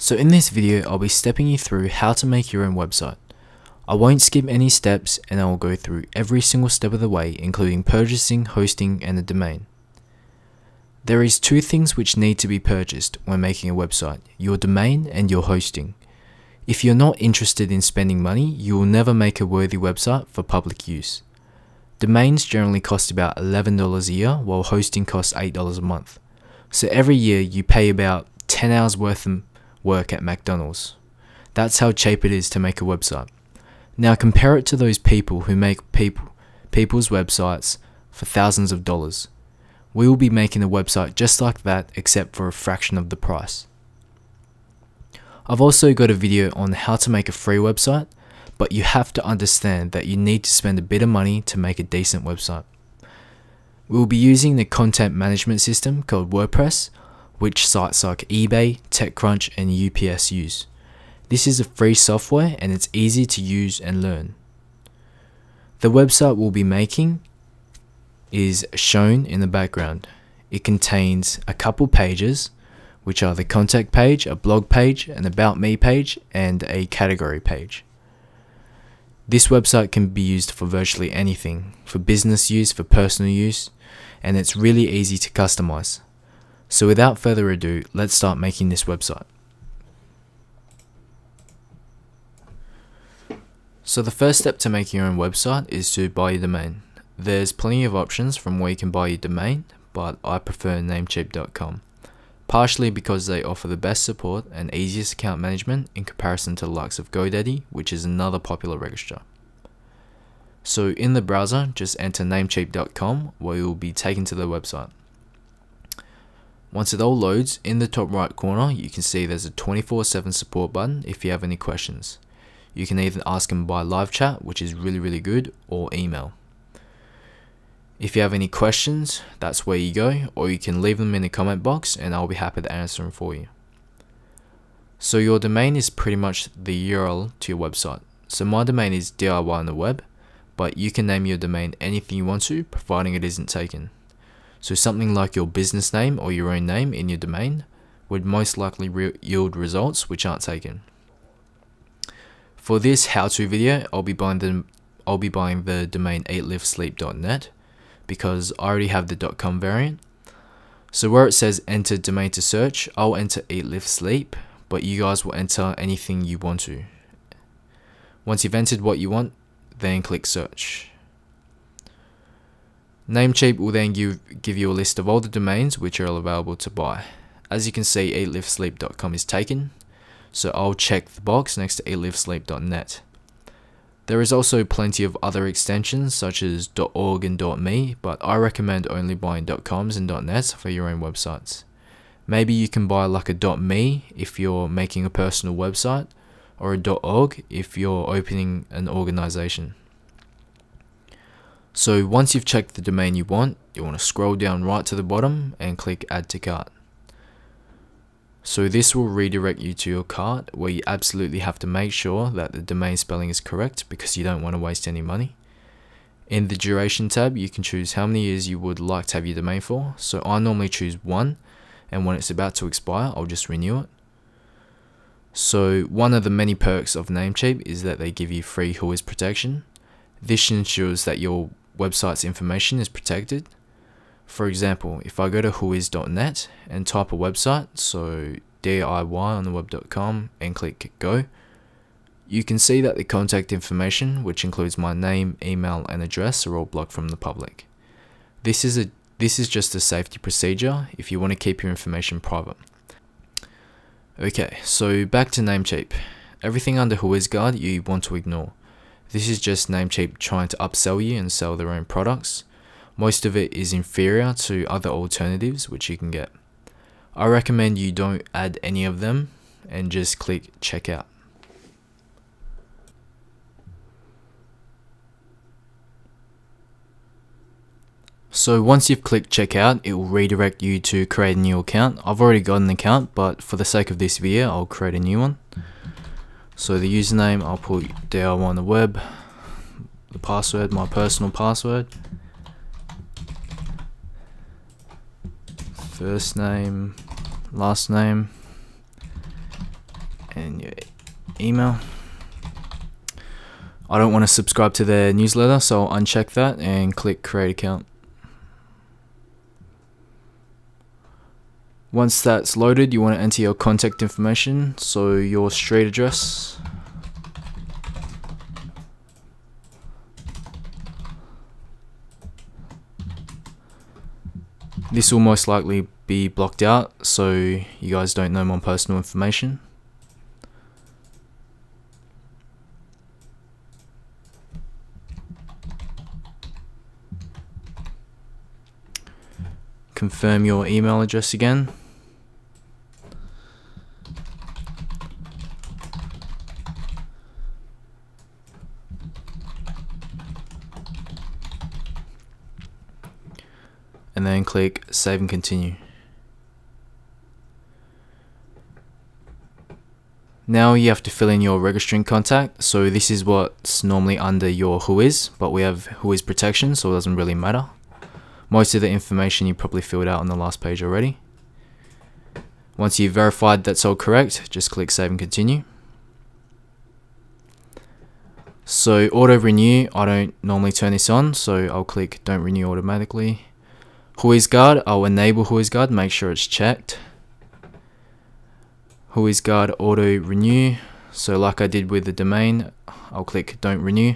So in this video, I'll be stepping you through how to make your own website. I won't skip any steps and I will go through every single step of the way, including purchasing, hosting, and a domain. There is two things which need to be purchased when making a website: your domain and your hosting. If you're not interested in spending money, you will never make a worthy website for public use. Domains generally cost about $11 a year, while hosting costs $8 a month. So every year you pay about 10 hours worth of work at McDonald's. That's how cheap it is to make a website. Now compare it to those people who make people's websites for thousands of dollars. We will be making a website just like that, except for a fraction of the price. I've also got a video on how to make a free website, but you have to understand that you need to spend a bit of money to make a decent website. We will be using the content management system called Wordpress, which sites like eBay, TechCrunch, and UPS use. This is a free software and it's easy to use and learn. The website we'll be making is shown in the background. It contains a couple pages, which are the contact page, a blog page, an about me page, and a category page. This website can be used for virtually anything, for business use, for personal use, and it's really easy to customize. So without further ado, let's start making this website. So the first step to making your own website is to buy your domain. There's plenty of options from where you can buy your domain, but I prefer Namecheap.com. Partially because they offer the best support and easiest account management in comparison to the likes of GoDaddy, which is another popular registrar. So in the browser, just enter Namecheap.com, where you will be taken to the website. Once it all loads, in the top right corner you can see there's a 24/7 support button if you have any questions. You can either ask them by live chat, which is really good, or email. If you have any questions, that's where you go, or you can leave them in the comment box and I'll be happy to answer them for you. So your domain is pretty much the URL to your website. So my domain is DIYOnTheWeb, but you can name your domain anything you want to, providing it isn't taken. So something like your business name or your own name in your domain would most likely yield results which aren't taken. For this how-to video, I'll be buying the domain eatliftsleep.net because I already have the .com variant. So where it says enter domain to search, I'll enter eatliftsleep, but you guys will enter anything you want to. Once you've entered what you want, then click search. Namecheap will then give you a list of all the domains which are available to buy. As you can see, eatliftsleep.com is taken, so I'll check the box next to eatliftsleep.net. There is also plenty of other extensions such as .org and .me, but I recommend only buying .coms and .nets for your own websites. Maybe you can buy like a .me if you're making a personal website, or a .org if you're opening an organization. So once you've checked the domain you want to scroll down right to the bottom and click add to cart. So this will redirect you to your cart, where you absolutely have to make sure that the domain spelling is correct because you don't want to waste any money. In the duration tab, you can choose how many years you would like to have your domain for. So I normally choose 1, and when it's about to expire, I'll just renew it. So one of the many perks of Namecheap is that they give you free whois protection. This ensures that your website's information is protected. For example, if I go to whois.net and type a website, so DIYOnTheWeb.com, and click go, you can see that the contact information, which includes my name, email, and address, are all blocked from the public. This is just a safety procedure if you want to keep your information private. Okay, so back to Namecheap. Everything under WhoisGuard you want to ignore. This is just Namecheap trying to upsell you and sell their own products. Most of it is inferior to other alternatives which you can get. I recommend you don't add any of them and just click checkout. So once you've clicked checkout, it will redirect you to create a new account. I've already got an account, but for the sake of this video, I'll create a new one. So the username, I'll put DIYOnTheWeb, the password, my personal password, first name, last name, and your email. I don't want to subscribe to their newsletter, so I'll uncheck that and click create account. Once that's loaded, you want to enter your contact information, so your street address, this will most likely be blocked out so you guys don't know my personal information. Confirm your email address again. And then click save and continue. Now you have to fill in your registering contact. So this is what's normally under your whois, but we have whois protection, so it doesn't really matter. Most of the information you probably filled out on the last page already. Once you've verified that's all correct, just click save and continue. So auto renew, I don't normally turn this on, so I'll click don't renew automatically. Whois guard, I'll enable whois guard, make sure it's checked. Whois guard auto renew, so like I did with the domain, I'll click don't renew.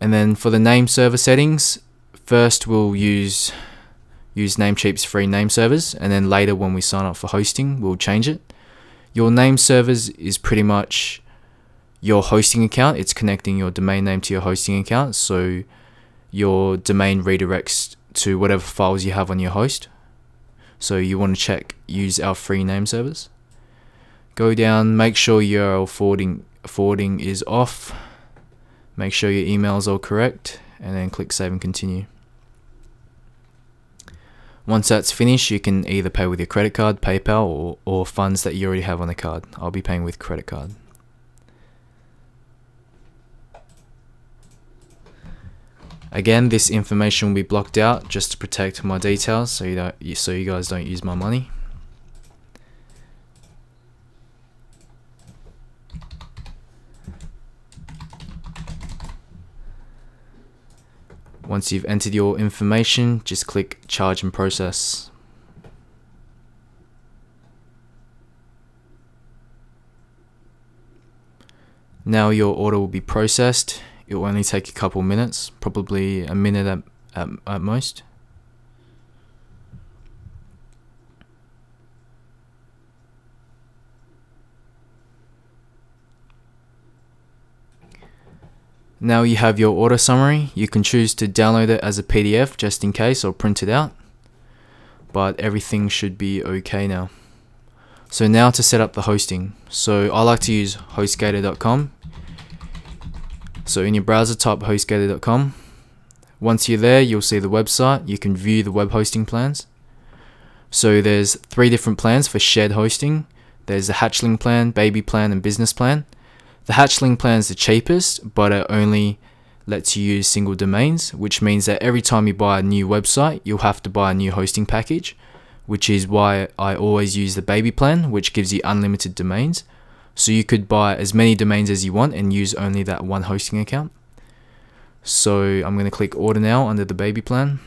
And then for the name server settings, first we'll use Namecheap's free name servers, and then later when we sign up for hosting, we'll change it. Your name servers is pretty much your hosting account. It's connecting your domain name to your hosting account, so your domain redirects to whatever files you have on your host. So you want to use our free name servers. Go down, make sure URL forwarding is off. Make sure your emails are correct, and then click save and continue. Once that's finished, you can either pay with your credit card, PayPal, or funds that you already have on the card. I'll be paying with credit card. Again, this information will be blocked out just to protect my details, so you guys don't use my money. Once you've entered your information, just click charge and process. Now your order will be processed. It will only take a couple minutes, probably a minute at most. Now you have your order summary. You can choose to download it as a PDF just in case, or print it out, but everything should be okay now. So now to set up the hosting. So I like to use hostgator.com. So in your browser, type hostgator.com. Once you're there, you'll see the website. You can view the web hosting plans. So there's 3 different plans for shared hosting. There's the hatchling plan, baby plan, and business plan. The hatchling plan is the cheapest, but it only lets you use single domains, which means that every time you buy a new website, you'll have to buy a new hosting package, which is why I always use the baby plan, which gives you unlimited domains. So you could buy as many domains as you want and use only that one hosting account. So I'm going to click order now under the baby plan.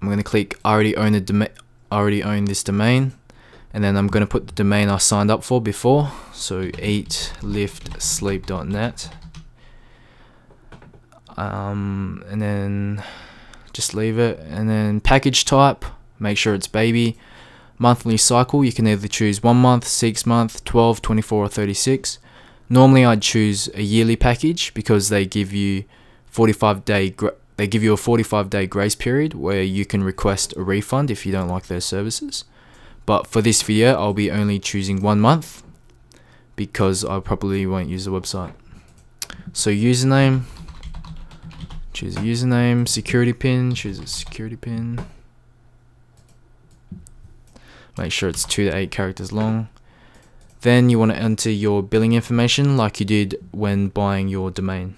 I'm going to click I already own this domain. And then I'm going to put the domain I signed up for before, so eatliftsleep.net. And then just leave it. And then package type, make sure it's baby. Monthly cycle, you can either choose 1 month, 6 month, 12, 24, or 36. Normally I'd choose a yearly package because they give you a 45-day grace period where you can request a refund if you don't like their services. But for this video, I'll be only choosing 1 month because I probably won't use the website. So username, choose a username, security pin, choose a security pin. Make sure it's 2 to 8 characters long. Then you want to enter your billing information like you did when buying your domain.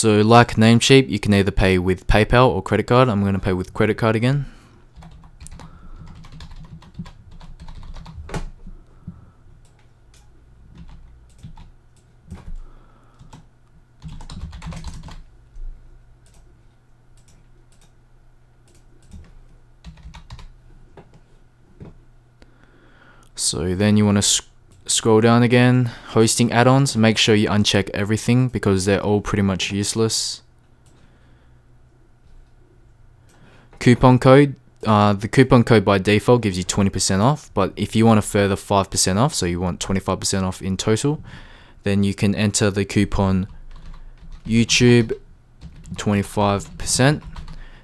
So like Namecheap, you can either pay with PayPal or credit card. I'm going to pay with credit card again. So then you want to scroll down again, hosting add-ons, make sure you uncheck everything because they're all pretty much useless. Coupon code, the coupon code by default gives you 20% off, but if you want a further 5% off, so you want 25% off in total, then you can enter the coupon YouTube 25%.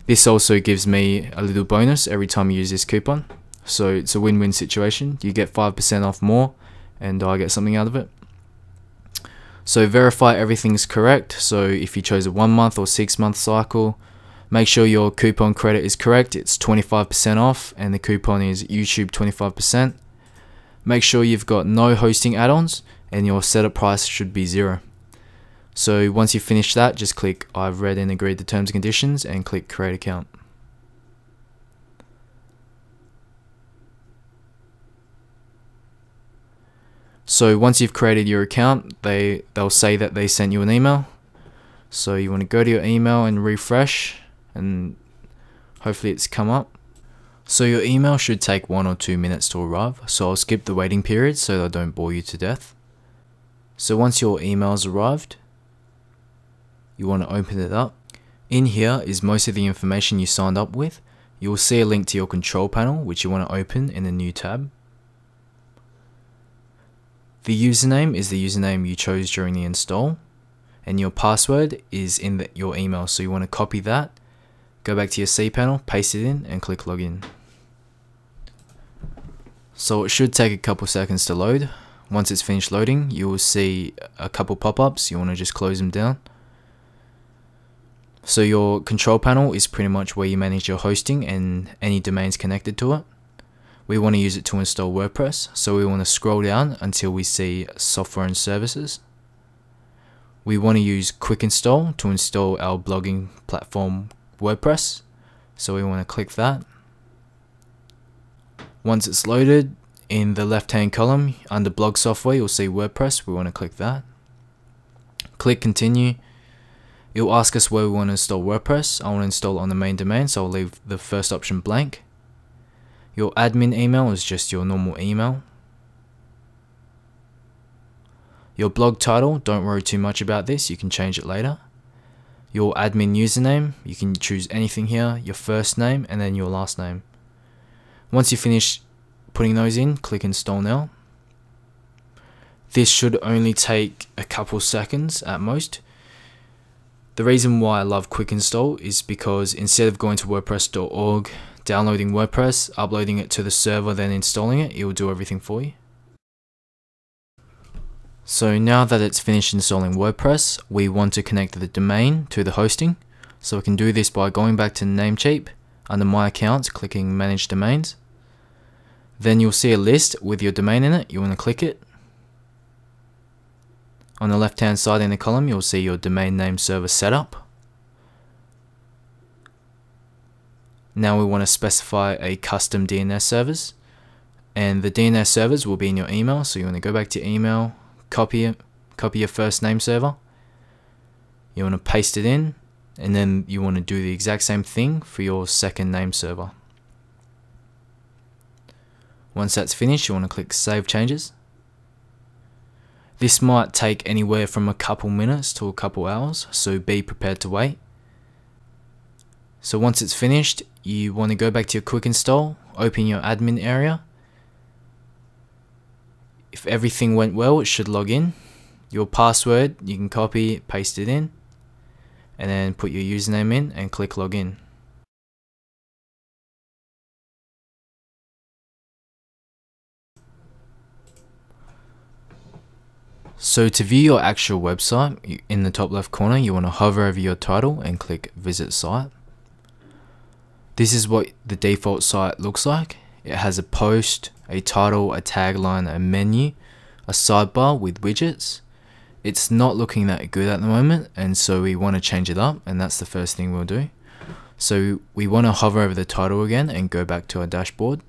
This also gives me a little bonus every time you use this coupon. So it's a win-win situation. You get 5% off more and I get something out of it. So verify everything's correct. So if you chose a 1 month or 6 month cycle, make sure your coupon credit is correct. It's 25% off and the coupon is YouTube 25%. Make sure you've got no hosting add-ons and your setup price should be 0. So once you finish that, just click I've read and agreed the terms and conditions and click create account. So once you've created your account, they'll say that they sent you an email. So you want to go to your email and refresh and hopefully it's come up. So your email should take 1 or 2 minutes to arrive. So I'll skip the waiting period so that I don't bore you to death. So once your email's arrived, you want to open it up. In here is most of the information you signed up with. You will see a link to your control panel, which you want to open in a new tab. The username is the username you chose during the install, and your password is in your email, so you want to copy that, go back to your cPanel, paste it in and click login. So it should take a couple seconds to load. Once it's finished loading, you will see a couple pop-ups. You want to just close them down. So your control panel is pretty much where you manage your hosting and any domains connected to it. We want to use it to install WordPress, so we want to scroll down until we see software and services. We want to use quick install to install our blogging platform WordPress, so we want to click that. Once it's loaded, in the left hand column under blog software you'll see WordPress. We want to click that. Click continue. It'll ask us where we want to install WordPress. I want to install it on the main domain, so I'll leave the first option blank. Your admin email is just your normal email. Your blog title, don't worry too much about this, you can change it later. Your admin username, you can choose anything here, your first name and then your last name. Once you finish putting those in, click install now. This should only take a couple seconds at most. The reason why I love quick install is because instead of going to wordpress.org, downloading WordPress, uploading it to the server, then installing it, it will do everything for you. So now that it's finished installing WordPress, we want to connect the domain to the hosting. So we can do this by going back to Namecheap, under My Accounts, clicking Manage Domains. Then you'll see a list with your domain in it. You want to click it. On the left hand side in the column, you'll see your domain name server setup. Now we want to specify a custom DNS servers, and the DNS servers will be in your email. So you want to go back to email, copy your first name server. You want to paste it in, and then you want to do the exact same thing for your second name server. Once that's finished, you want to click Save Changes. This might take anywhere from a couple minutes to a couple hours, so be prepared to wait. So once it's finished, you want to go back to your quick install, open your admin area. If everything went well, it should log in. Your password, you can copy, paste it in, and then put your username in and click login. So to view your actual website, in the top left corner, you want to hover over your title and click Visit Site. This is what the default site looks like. It has a post, a title, a tagline, a menu, a sidebar with widgets. it's not looking that good at the moment, and so we want to change it up, and that's the first thing we'll do. So we want to hover over the title again and go back to our dashboard.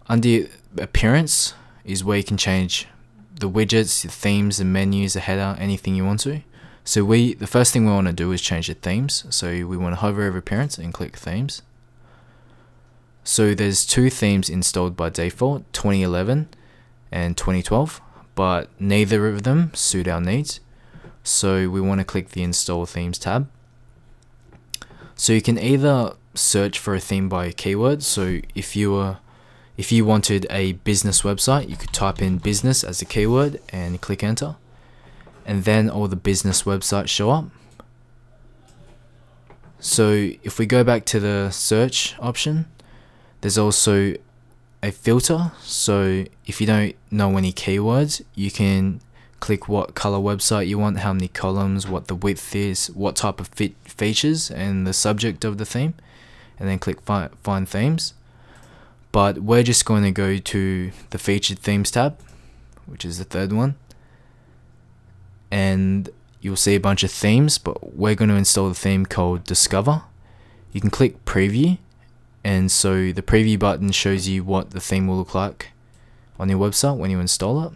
Under appearance is where you can change the widgets, the themes, the menus, the header, anything you want to. So the first thing we want to do is change the themes. So we want to hover over appearance and click themes. So there's two themes installed by default, 2011 and 2012, but neither of them suit our needs. So we want to click the install themes tab. So you can either search for a theme by a keyword. So if you wanted a business website, you could type in business as a keyword and click enter, and then all the business websites show up. So if we go back to the search option, there's also a filter. So if you don't know any keywords, you can click what color website you want, how many columns, what the width is, what type of features, and the subject of the theme, and then click find themes. But we're just going to go to the featured themes tab, which is the third one, and you'll see a bunch of themes, but we're going to install the theme called Discover. You can click preview, and so the preview button shows you what the theme will look like on your website when you install it.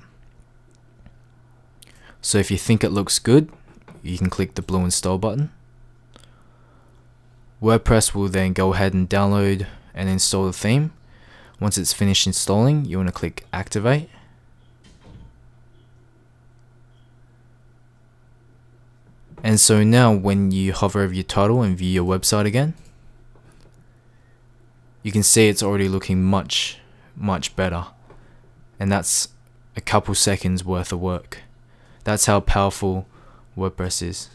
So if you think it looks good, you can click the blue install button. WordPress will then go ahead and download and install the theme. Once it's finished installing, you want to click activate. And so now when you hover over your title and view your website again, you can see it's already looking much better. And that's a couple seconds worth of work. That's how powerful WordPress is.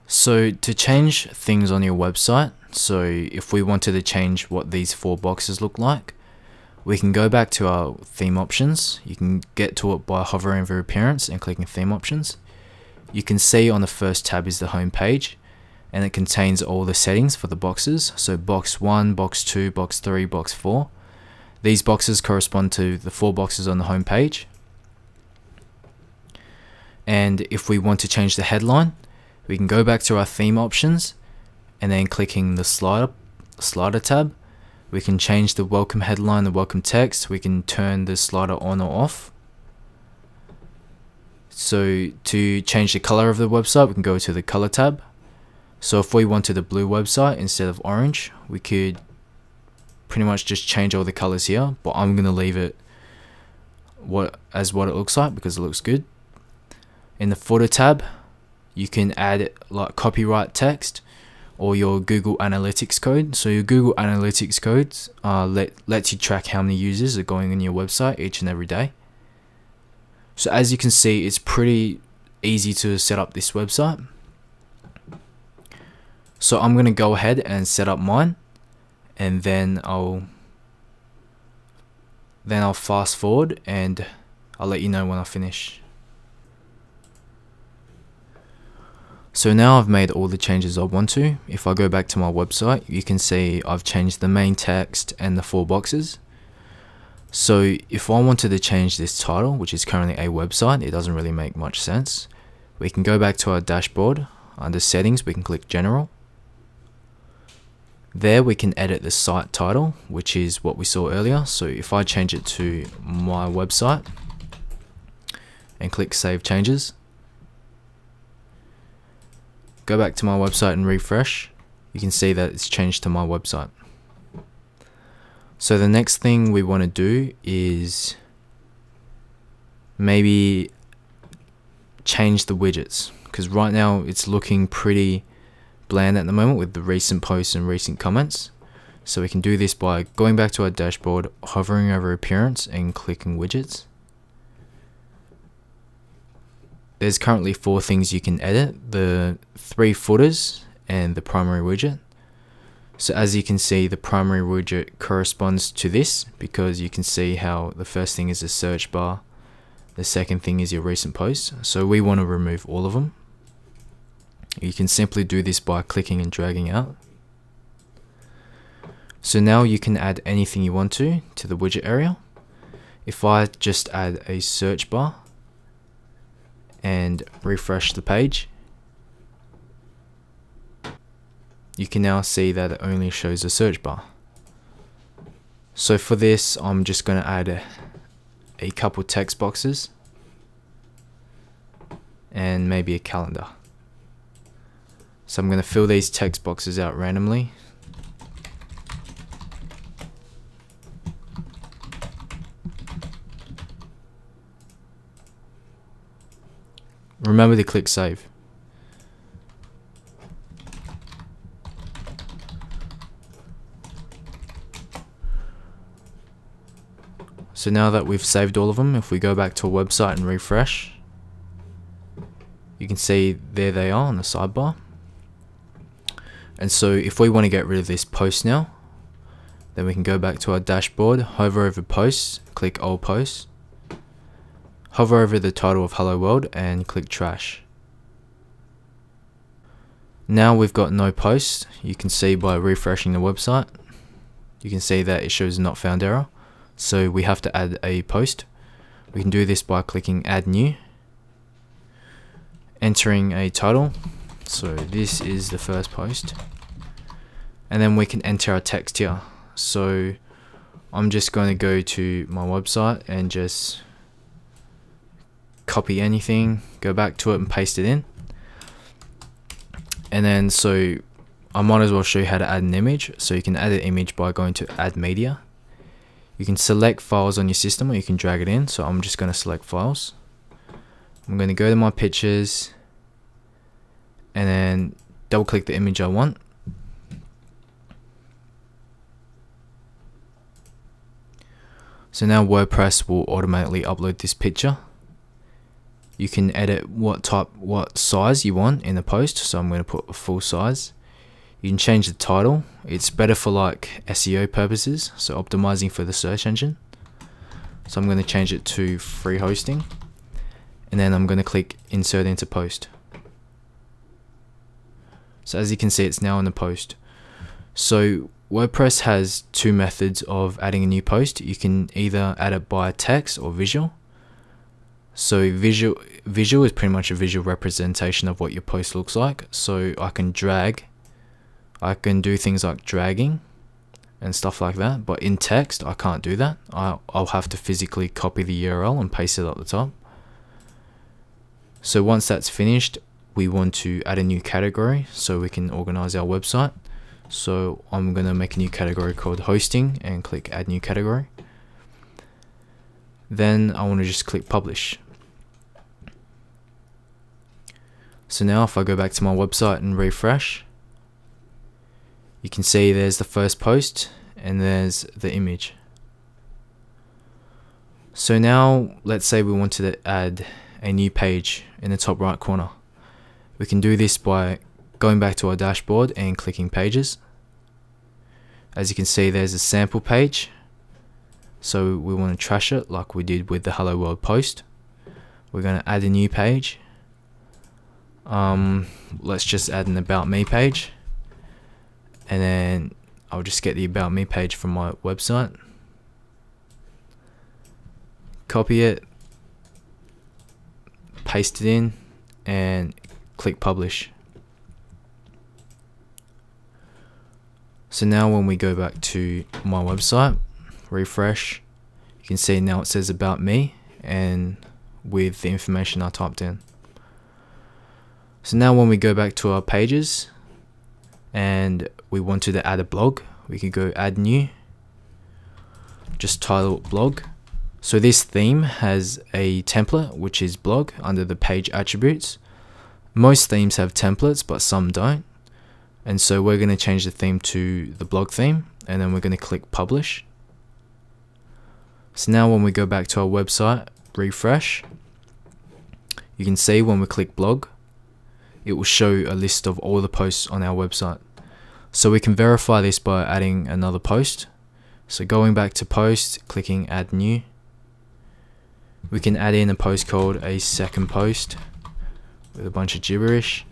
So to change things on your website, so if we wanted to change what these 4 boxes look like, we can go back to our theme options. You can get to it by hovering over appearance and clicking theme options. You can see on the first tab is the home page, and it contains all the settings for the boxes. So box 1, box 2, box 3, box 4. These boxes correspond to the 4 boxes on the home page. And if we want to change the headline, we can go back to our theme options, and then clicking the slider tab, we can change the welcome headline, the welcome text. We can turn the slider on or off. So to change the color of the website, we can go to the color tab. So if we wanted a blue website instead of orange, we could pretty much just change all the colors here, but I'm going to leave it as what it looks like because it looks good. In the footer tab, you can add like copyright text or your Google Analytics code. So your Google Analytics codes lets you track how many users are going on your website each and every day. So as you can see, it's pretty easy to set up this website. So I'm going to go ahead and set up mine, and then I'll fast forward and I'll let you know when I finish. So now I've made all the changes I want to. If I go back to my website, you can see I've changed the main text and the 4 boxes. So if I wanted to change this title, which is currently a website, it doesn't really make much sense. We can go back to our dashboard. Under settings, we can click general. There we can edit the site title, which is what we saw earlier. So if I change it to my website and click save changes, go back to my website and refresh, you can see that it's changed to my website. So the next thing we want to do is maybe change the widgets, because right now it's looking pretty bland at the moment with the recent posts and recent comments. So we can do this by going back to our dashboard, hovering over appearance and clicking widgets. There's currently 4 things you can edit: the 3 footers and the primary widget. So as you can see, the primary widget corresponds to this because you can see how the first thing is a search bar, the second thing is your recent posts. So we want to remove all of them. You can simply do this by clicking and dragging out. So now you can add anything you want to the widget area. If I just add a search bar and refresh the page, you can now see that it only shows a search bar. So for this, I'm just going to add a couple text boxes and maybe a calendar. So I'm going to fill these text boxes out randomly. Remember to click save. So now that we've saved all of them, if we go back to a website and refresh, you can see there they are on the sidebar. And so if we want to get rid of this post now, then we can go back to our dashboard, hover over posts, click all posts, hover over the title of Hello World and click trash. Now we've got no posts. You can see by refreshing the website, you can see that it shows not found error. So we have to add a post. We can do this by clicking add new, entering a title. So this is the first post, and then we can enter our text here. So I'm just going to go to my website and just copy anything, go back to it and paste it in. And then so I might as well show you how to add an image. So you can add an image by going to add media. You can select files on your system, or you can drag it in. So I'm just going to select files. I'm going to go to my pictures and then double click the image I want. So now WordPress will automatically upload this picture. You can edit what size you want in the post. So I'm going to put a full size. You can change the title. It's better for like SEO purposes, so optimizing for the search engine. So I'm going to change it to free hosting, and then I'm going to click insert into post. So as you can see, it's now in the post. So WordPress has two methods of adding a new post. You can either add it by text or visual. So visual is pretty much a visual representation of what your post looks like. So I can do things like dragging and stuff like that, but in text I can't do that. I'll have to physically copy the URL and paste it at the top. So once that's finished, we want to add a new category so we can organize our website. So I'm going to make a new category called hosting and click add new category. Then I want to just click publish. So now if I go back to my website and refresh, you can see there's the first post and there's the image. So now let's say we wanted to add a new page in the top right corner. We can do this by going back to our dashboard and clicking pages. As you can see, there's a sample page. So we want to trash it like we did with the Hello World post. We're going to add a new page. Let's just add an About Me page. And then I'll just get the About Me page from my website. Copy it. Paste it in. And click publish. So now when we go back to my website, refresh, you can see now it says About Me and with the information I typed in. So now when we go back to our pages and we wanted to add a blog, we could go add new, just title it blog. So this theme has a template which is blog under the page attributes. Most themes have templates but some don't. And so we're going to change the theme to the blog theme, and then we're going to click publish. So now when we go back to our website, refresh, you can see when we click blog, it will show a list of all the posts on our website. So we can verify this by adding another post. So going back to post, clicking add new, we can add in a post called a second post with a bunch of gibberish.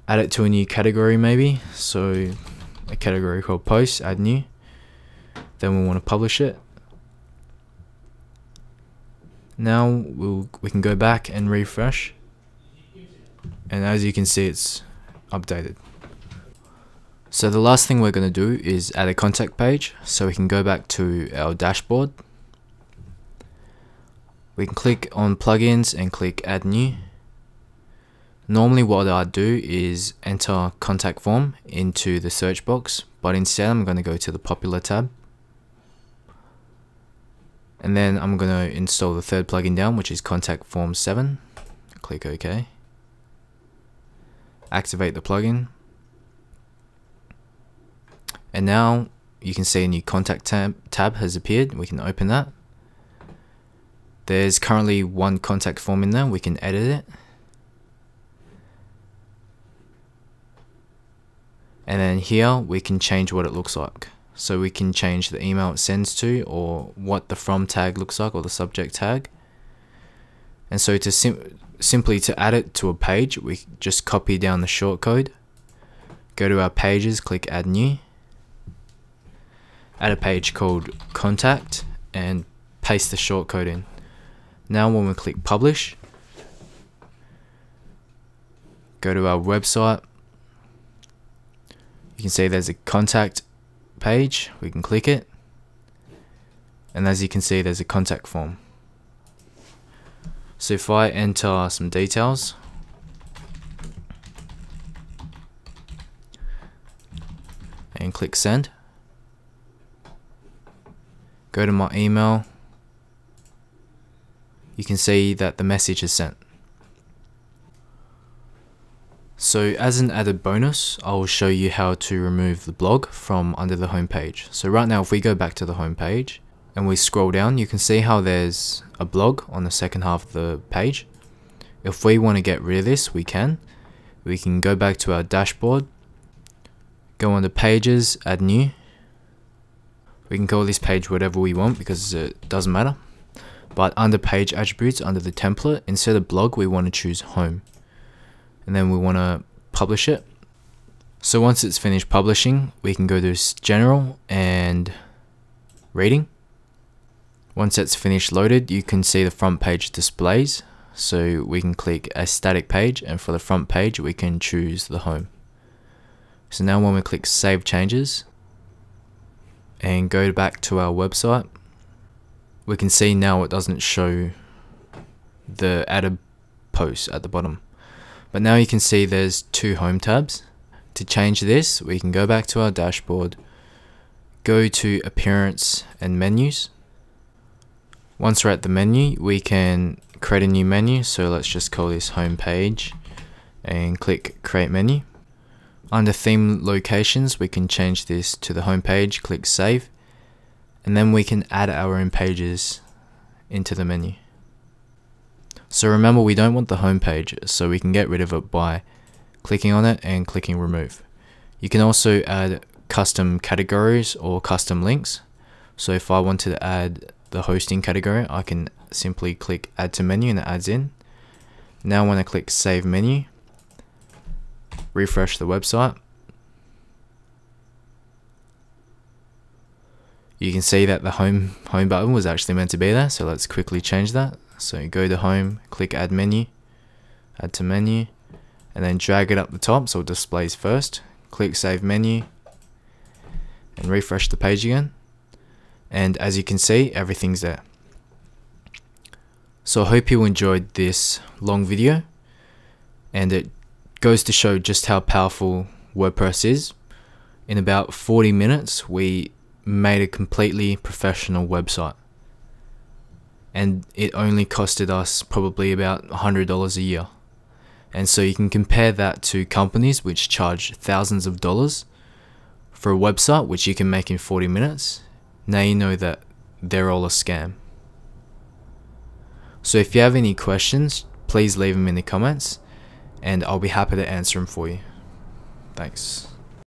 Add it to a new category maybe, so a category called posts, add new. Then we want to publish it. Now we can go back and refresh, and as you can see, it's updated. So the last thing we're going to do is add a contact page. So we can go back to our dashboard. We can click on plugins and click add new. Normally what I do is enter contact form into the search box, but instead I'm going to go to the popular tab. And then I'm going to install the third plugin down, which is contact form 7. Click OK. Activate the plugin. And now you can see a new contact tab has appeared. We can open that. There's currently one contact form in there. We can edit it. And then here we can change what it looks like. So we can change the email it sends to, or what the from tag looks like, or the subject tag. And so to simply to add it to a page, we just copy down the shortcode, go to our pages, click add new, add a page called contact, and paste the shortcode in. Now when we click publish, go to our website, you can see there's a contact page. We can click it, and as you can see, there's a contact form. So if I enter some details, and click send, go to my email, you can see that the message is sent. So as an added bonus, I will show you how to remove the blog from under the home page. So right now, if we go back to the home page and we scroll down, you can see how there's a blog on the second half of the page. If we want to get rid of this, we can go back to our dashboard, go on to pages, add new. We can call this page whatever we want because it doesn't matter. But under page attributes, under the template, instead of blog, we want to choose home. And then we want to publish it. So once it's finished publishing, we can go to general and reading. Once that's finished loaded, you can see the front page displays. So we can click a static page, and for the front page, we can choose the home. So now when we click save changes and go back to our website, we can see now it doesn't show the added post at the bottom. But now you can see there's two home tabs. To change this, we can go back to our dashboard, go to appearance and menus. Once we're at the menu, we can create a new menu. So let's just call this home page and click create menu. Under theme locations, we can change this to the home page, click save, and then we can add our own pages into the menu. So remember, we don't want the home page, so we can get rid of it by clicking on it and clicking remove. You can also add custom categories or custom links. So if I wanted to add the hosting category, I can simply click add to menu and it adds in. Now when I click save menu, refresh the website, you can see that the home button was actually meant to be there. So let's quickly change that. So go to home, click add menu, add to menu, and then drag it up the top so it displays first. Click save menu and refresh the page again. And as you can see, everything's there. So I hope you enjoyed this long video, and it goes to show just how powerful WordPress is. In about 40 minutes, we made a completely professional website. And it only costed us probably about $100 a year. And so you can compare that to companies which charge thousands of dollars for a website which you can make in 40 minutes. Now you know that they're all a scam. So if you have any questions, please leave them in the comments and I'll be happy to answer them for you. Thanks.